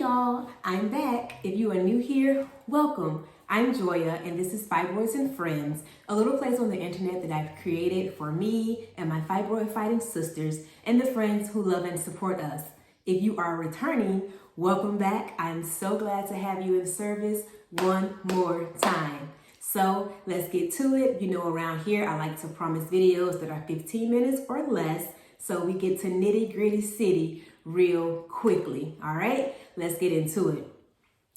y'all, I'm back. If you are new here, welcome. I'm Joya and this is Fibroids and Friends, a little place on the internet that I've created for me and my fibroid fighting sisters and the friends who love and support us. If you are returning, welcome back. I'm so glad to have you in service one more time. So let's get to it. You know, around here, I like to promise videos that are 15 minutes or less so we get to nitty gritty city real quickly. All right, let's get into it.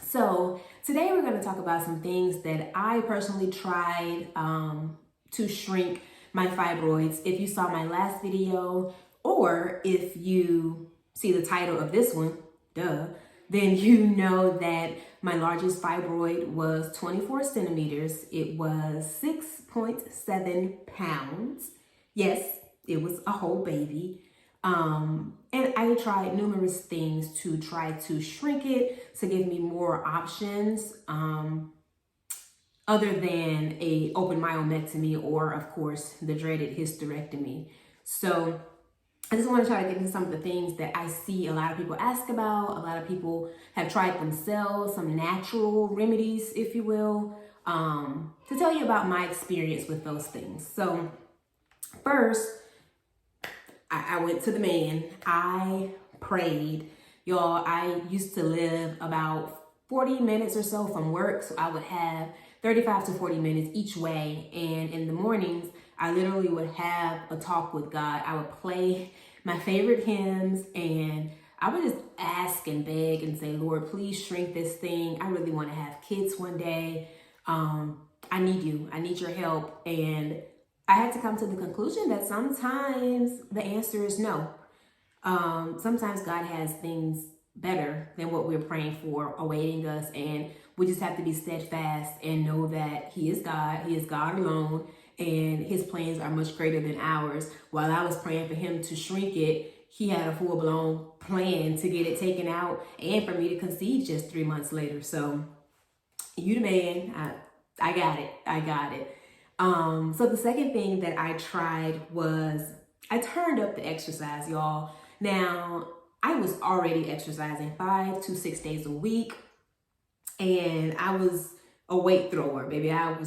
So today we're going to talk about some things that I personally tried to shrink my fibroids. If you saw my last video, or if you see the title of this one, then you know that my largest fibroid was 24 centimeters. It was 6.7 pounds. Yes, it was a whole baby. And I tried numerous things to try to shrink it, to give me more options, other than a open myomectomy or, of course, the dreaded hysterectomy. So I just want to try to get into some of the things that I see a lot of people ask about. A lot of people have tried themselves, some natural remedies, if you will, to tell you about my experience with those things. So first, I went to the man. I prayed. Y'all, I used to live about 40 minutes or so from work. So I would have 35 to 40 minutes each way. And in the mornings, I literally would have a talk with God. I would play my favorite hymns and I would just ask and beg and say, Lord, please shrink this thing. I really want to have kids one day. I need you. I need your help. And I had to come to the conclusion that sometimes the answer is no. Sometimes God has things better than what we're praying for awaiting us, and we just have to be steadfast and know that He is God alone, and His plans are much greater than ours. While I was praying for Him to shrink it, He had a full-blown plan to get it taken out and for me to conceive just 3 months later. So you the man, I got it. So the second thing that I tried was I turned up the exercise, y'all. Now, I was already exercising 5 to 6 days a week, and I was a weight thrower, baby. I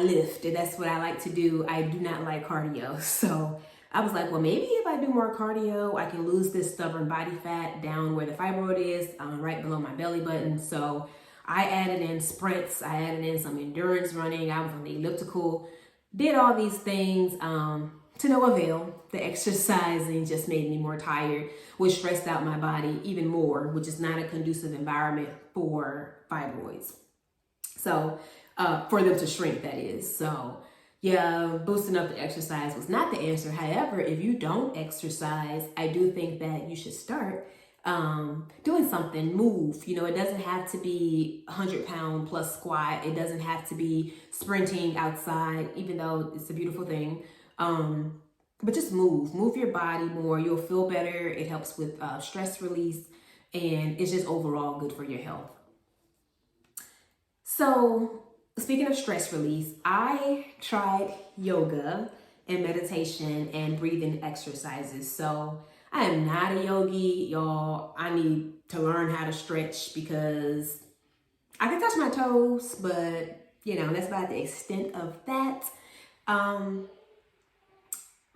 lifted. That's what I like to do. I do not like cardio. So I was like, well, maybe if I do more cardio, I can lose this stubborn body fat down where the fibroid is, right below my belly button. So I added in sprints, I added in some endurance running, I was on the elliptical, did all these things to no avail. The exercising just made me more tired, which stressed out my body even more, which is not a conducive environment for fibroids. So for them to shrink, that is. So yeah, boosting up the exercise was not the answer. However, if you don't exercise, I do think that you should start doing something, move. You know, it doesn't have to be 100-pound plus squat. It doesn't have to be sprinting outside, even though it's a beautiful thing. But just move your body more. You'll feel better. It helps with stress release, and it's just overall good for your health. So speaking of stress release, I tried yoga and meditation and breathing exercises. So I am not a yogi, y'all. I need to learn how to stretch because I can touch my toes, but you know, that's about the extent of that.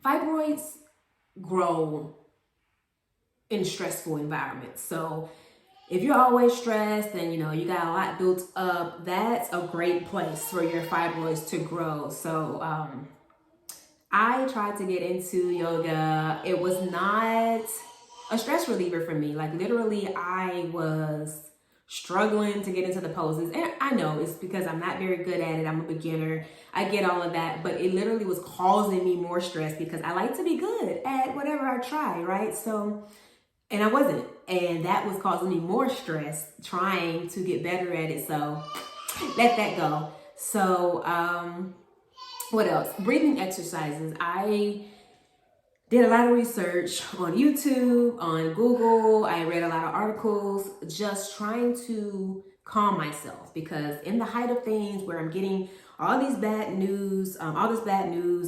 Fibroids grow in stressful environments. So if you're always stressed and you know you got a lot built up, that's a great place for your fibroids to grow. So I tried to get into yoga. It was not a stress reliever for me. Like literally, I was struggling to get into the poses. And I know it's because I'm not very good at it. I'm a beginner. I get all of that. But it literally was causing me more stress because I like to be good at whatever I try, right? So, and I wasn't. And that was causing me more stress trying to get better at it. So let that go. So, what else? Breathing exercises. I did a lot of research on YouTube, on Google. I read a lot of articles, just trying to calm myself because in the height of things where I'm getting all this bad news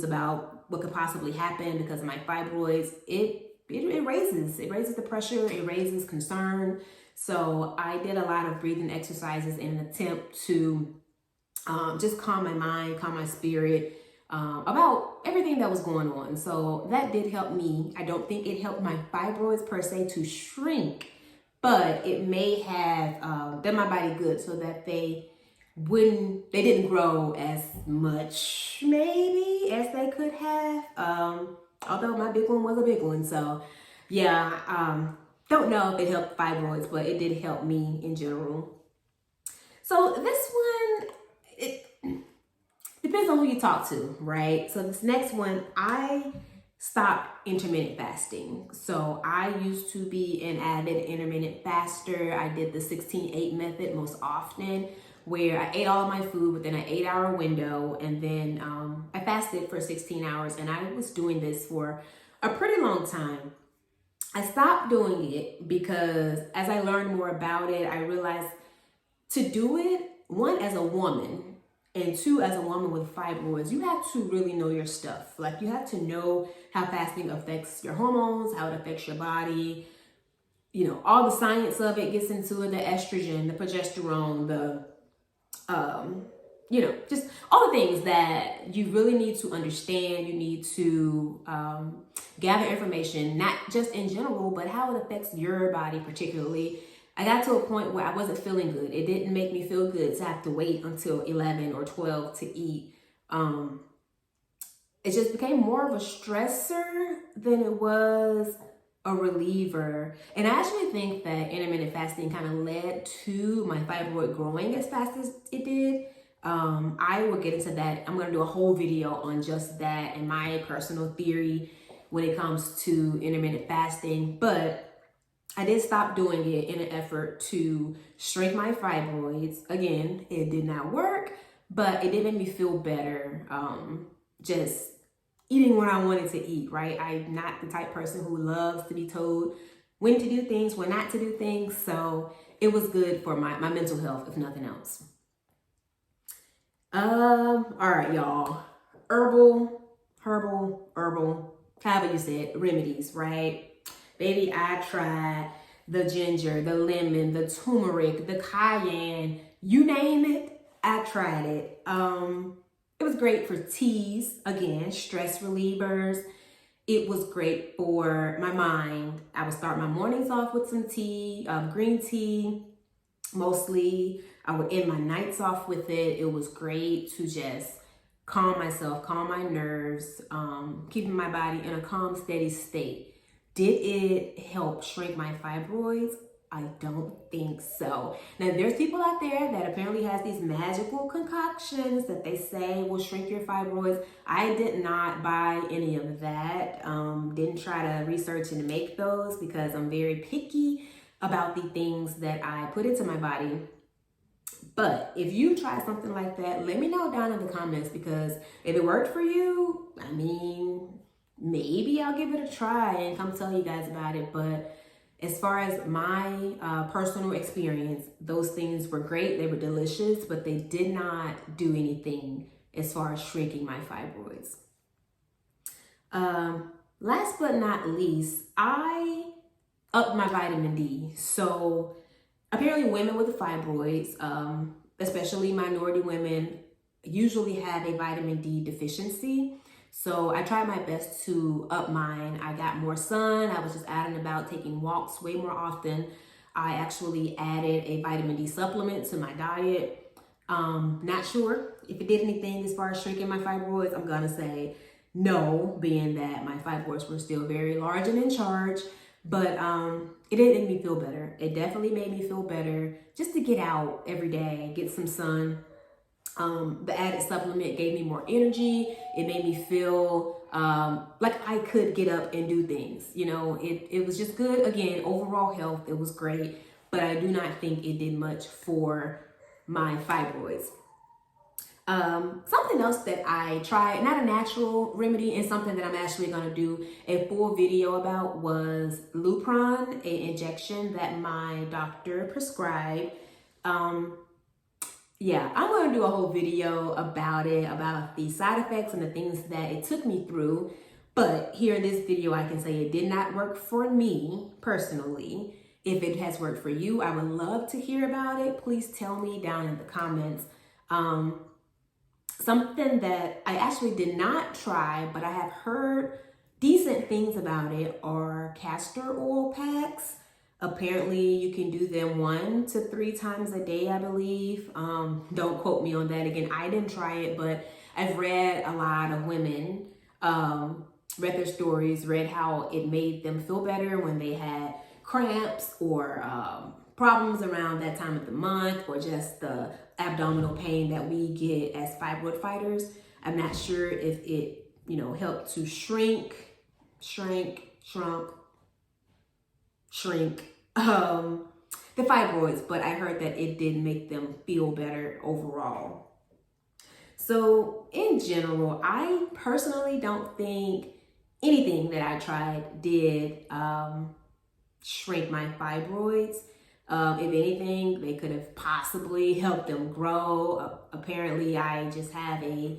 about what could possibly happen because of my fibroids, it raises the pressure, it raises concern. So I did a lot of breathing exercises in an attempt to just calm my mind, calm my spirit about everything that was going on. So that did help me. I don't think it helped my fibroids per se to shrink, but it may have done my body good so that they didn't grow as much maybe as they could have. Although my big one was a big one. So yeah, don't know if it helped fibroids, but it did help me in general. So this one, it depends on who you talk to, right? So this next one, I stopped intermittent fasting. So I used to be an avid intermittent faster. I did the 16-8 method most often, where I ate all of my food within an 8-hour window, and then I fasted for 16 hours, and I was doing this for a pretty long time. I stopped doing it because as I learned more about it, I realized to do it, one, as a woman, and two, as a woman with fibroids, you have to really know your stuff. Like, you have to know how fasting affects your hormones, how it affects your body, you know, all the science of it gets into it, the estrogen, the progesterone, the you know, just all the things that you really need to understand. You need to gather information, not just in general, but how it affects your body particularly. I got to a point where I wasn't feeling good. It didn't make me feel good to have to wait until 11 or 12 to eat. It just became more of a stressor than it was a reliever. And I actually think that intermittent fasting kind of led to my fibroid growing as fast as it did. I will get into that. I'm going to do a whole video on just that and my personal theory when it comes to intermittent fasting. But I did stop doing it in an effort to shrink my fibroids. Again, it did not work, but it did make me feel better. Just eating what I wanted to eat, right? I'm not the type of person who loves to be told when to do things, when not to do things. So it was good for my mental health, if nothing else. All right, y'all. Herbal, however you said, remedies, right? Baby, I tried the ginger, the lemon, the turmeric, the cayenne, you name it, I tried it. It was great for teas, again, stress relievers. It was great for my mind. I would start my mornings off with some tea, green tea, mostly. I would end my nights off with it. It was great to just calm myself, calm my nerves, keeping my body in a calm, steady state. Did it help shrink my fibroids? I don't think so. Now, there's people out there that apparently has these magical concoctions that they say will shrink your fibroids. I did not buy any of that. Didn't try to research and make those because I'm very picky about the things that I put into my body. But if you try something like that, let me know down in the comments, because if it worked for you, I mean, maybe I'll give it a try and come tell you guys about it. But as far as my personal experience, those things were great. They were delicious, but they did not do anything as far as shrinking my fibroids. Last but not least, I upped my vitamin D. So apparently women with fibroids, especially minority women, usually have a vitamin D deficiency. So I tried my best to up mine. I got more sun. I was just out and about taking walks way more often. I actually added a vitamin D supplement to my diet. Not sure if it did anything as far as shrinking my fibroids. I'm gonna say no, being that my fibroids were still very large and in charge. But it did make me feel better. It definitely made me feel better just to get out every day, get some sun. The added supplement gave me more energy. It made me feel like I could get up and do things. You know, it was just good. Again, overall health, it was great. But I do not think it did much for my fibroids. Something else that I tried, not a natural remedy, and something that I'm actually going to do a full video about, was Lupron, an injection that my doctor prescribed. Yeah, I'm going to do a whole video about it, about the side effects and the things that it took me through. But here in this video, I can say it did not work for me personally. If it has worked for you, I would love to hear about it. Please tell me down in the comments. Something that I actually did not try, but I have heard decent things about it, are castor oil packs. Apparently you can do them 1 to 3 times a day, I believe. Don't quote me on that. Again, I didn't try it, but I've read a lot of women, read their stories, read how it made them feel better when they had cramps or problems around that time of the month, or just the abdominal pain that we get as fibroid fighters. I'm not sure if it, helped to shrink the fibroids, but I heard that it did make them feel better overall. So in general, I personally don't think anything that I tried did shrink my fibroids. If anything, they could have possibly helped them grow. Apparently, I just have a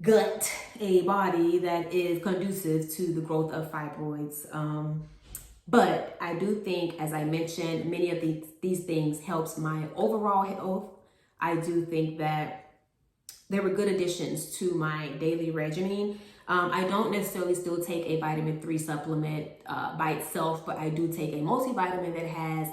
body that is conducive to the growth of fibroids. But I do think, as I mentioned, many of these things helps my overall health. I do think that they were good additions to my daily regimen. I don't necessarily still take a vitamin 3 supplement by itself, but I do take a multivitamin that has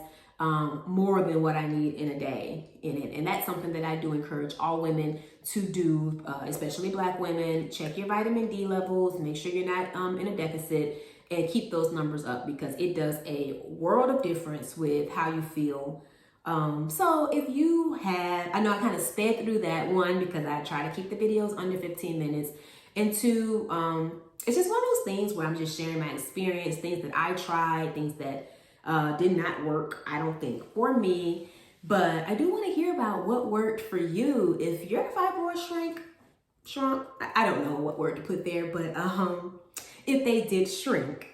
more than what I need in a day in it. And that's something that I do encourage all women to do, especially Black women. Check your vitamin D levels, make sure you're not in a deficit, and keep those numbers up, because it does a world of difference with how you feel. So if you have, I know I kind of sped through that, one, because I try to keep the videos under 15 minutes, and two, it's just one of those things where I'm just sharing my experience, things that I tried, things that did not work, I don't think, for me. But I do want to hear about what worked for you. If your fibroids shrunk, I don't know what word to put there, but if they did shrink,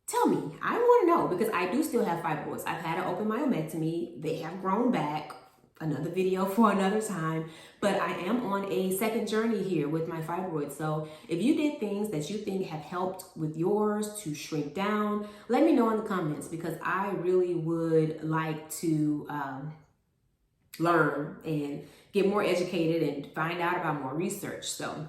tell me. I want to know, because I do still have fibroids. I've had an open myomectomy. They have grown back. Another video for another time. But I am on a second journey here with my fibroids. So if you did things that you think have helped with yours to shrink down, let me know in the comments, because I really would like to learn and get more educated and find out about more research. So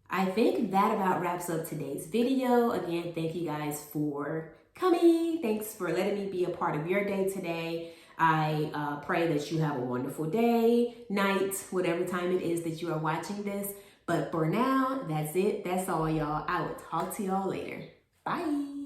I think that about wraps up today's video. Again, thank you guys for coming. Thanks for letting me be a part of your day today. I pray that you have a wonderful day, night, whatever time it is that you are watching this. But for now, that's it. That's all, y'all. I will talk to y'all later. Bye.